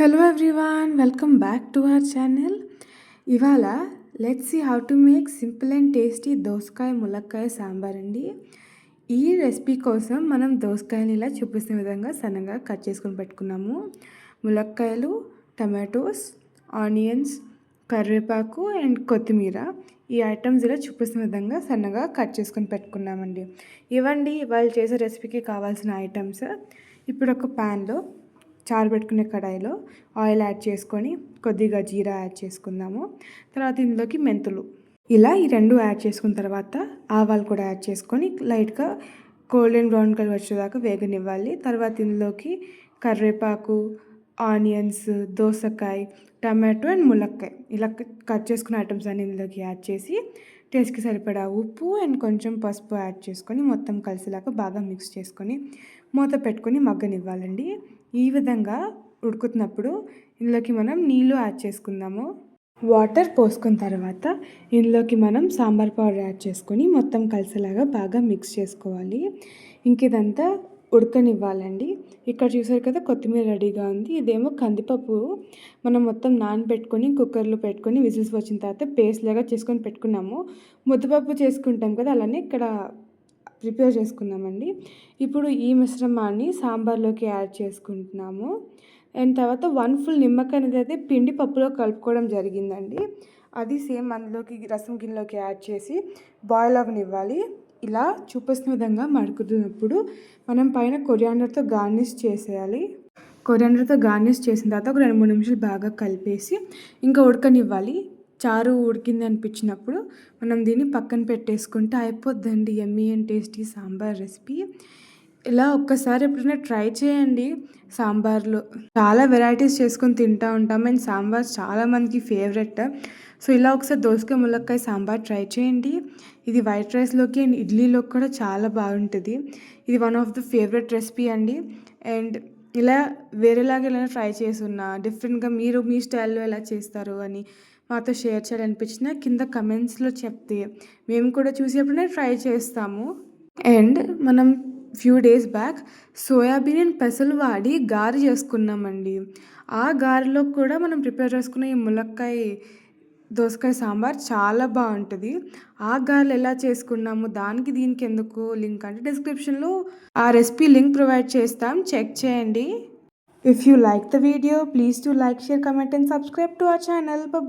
Hello everyone, welcome back to our channel. ఇవాళ let's see how to make simple and tasty దోసకాయ ములక్కాయ సాంబార్ అండి. ఈ రెసిపీ కోసం మనం దోసకాయని ఇలా చూపిస్తున్న విధంగా సన్నగా కట్ చేసుకొని పెట్టుకున్నాము. ములక్కాయలు, టమాటోస్, ఆనియన్స్, కరివేపాకు అండ్ కొత్తిమీర ఈ ఐటమ్స్ ఇలా చూపిస్తున్న విధంగా సన్నగా కట్ చేసుకొని పెట్టుకున్నామండి. ఇవ్వండి ఇవాళ చేసే రెసిపీకి కావాల్సిన ఐటమ్స్. ఇప్పుడు ఒక ప్యాన్లో చారు పెట్టుకునే కడాయిలో ఆయిల్ యాడ్ చేసుకొని కొద్దిగా జీరా యాడ్ చేసుకుందాము. తర్వాత ఇందులోకి మెంతులు ఇలా ఈ రెండు యాడ్ చేసుకున్న తర్వాత ఆవాలు కూడా యాడ్ చేసుకొని లైట్గా గోల్డెన్ బ్రౌన్ కలర్ వచ్చేదాకా వేగనివ్వాలి. తర్వాత ఇందులోకి కరివేపాకు, ఆనియన్స్, దోసకాయ, టమాటో అండ్ ములక్కాయ ఇలా కట్ చేసుకున్న ఐటమ్స్ అన్ని ఇందులోకి యాడ్ చేసి టేస్ట్కి సరిపడా ఉప్పు అండ్ కొంచెం పసుపు యాడ్ చేసుకొని మొత్తం కలిసేలాగా బాగా మిక్స్ చేసుకొని మూత పెట్టుకొని మగ్గనివ్వాలండి. ఈ విధంగా ఉడుకుతున్నప్పుడు ఇందులోకి మనం నీళ్ళు యాడ్ చేసుకుందాము. వాటర్ పోసుకున్న తర్వాత ఇందులోకి మనం సాంబార్ పౌడర్ యాడ్ చేసుకొని మొత్తం కలిసేలాగా బాగా మిక్స్ చేసుకోవాలి. ఇంక ఇదంతా ఉడకనివ్వాలండి. ఇక్కడ చూసారు కదా కొత్తిమీర రెడీగా ఉంది. ఇదేమో కందిపప్పు మనం మొత్తం నానబెట్టుకొని కుక్కర్లో పెట్టుకొని విజిల్స్ వచ్చిన తర్వాత పేస్ట్ లాగా చేసుకొని పెట్టుకున్నాము. ముద్దపప్పు చేసుకుంటాం కదా, అలానే ఇక్కడ ప్రిపేర్ చేసుకున్నామండి. ఇప్పుడు ఈ మిశ్రమాన్ని సాంబార్లోకి యాడ్ చేసుకుంటున్నాము. అండ్ తర్వాత 1 ఫుల్ నిమ్మకాయ అనేది అయితే పిండి పప్పులో కలుపుకోవడం జరిగిందండి. అది సేమ్ అందులోకి రసం గిన్నెలోకి యాడ్ చేసి బాయిల్ అవ్వనివ్వాలి. ఇలా చూపిస్తున్న విధంగా మడుకుతున్నప్పుడు మనం పైన కొరియాండర్తో గార్నిష్ చేసేయాలి. కొరియాండర్తో గార్నిష్ చేసిన తర్వాత ఒక 2-3 నిమిషాలు బాగా కలిపేసి ఇంకా ఉడకనివ్వాలి. చారు ఉడికింది అనిపించినప్పుడు మనం దీన్ని పక్కన పెట్టేసుకుంటే అయిపోద్దండి yummy and tasty sambar recipe. ఇలా ఒక్కసారి ఎప్పుడైనా ట్రై చేయండి. సాంబార్లో చాలా వెరైటీస్ చేసుకొని తింటూ ఉంటాం అండ్ సాంబార్ చాలామందికి ఫేవరెట్. సో ఇలా ఒకసారి దోసకాయ ములక్కాయ సాంబార్ ట్రై చేయండి. ఇది వైట్ రైస్లోకి అండ్ ఇడ్లీలోకి కూడా చాలా బాగుంటుంది. ఇది one of the favourite recipe అండి. అండ్ ఇలా వేరేలాగా ఎలా ట్రై చేస్తున్నా డిఫరెంట్గా మీరు మీ స్టైల్లో ఎలా చేస్తారు అని మాతో షేర్ చేయాలనిపించిన కింద కమెంట్స్లో చెప్తే మేము కూడా చూసి ఎప్పుడైనా ట్రై చేస్తాము. అండ్ మనం few days back soybean and పెసలు వాడి గారె చేసుకున్నామండి. ఆ గారెలో కూడా మనం ప్రిపేర్ చేసుకున్న ఈ ములక్కాయ దోసకాయ సాంబార్ చాలా బాగుంటుంది. ఆ గారెలు ఎలా చేసుకున్నాము దానికి దీనికి ఎందుకు లింక్ అంటే డిస్క్రిప్షన్లో ఆ రెసిపీ లింక్ ప్రొవైడ్ చేస్తాం, చెక్ చేయండి. If you like the video please to like, share, comment and subscribe to our channel. Bye.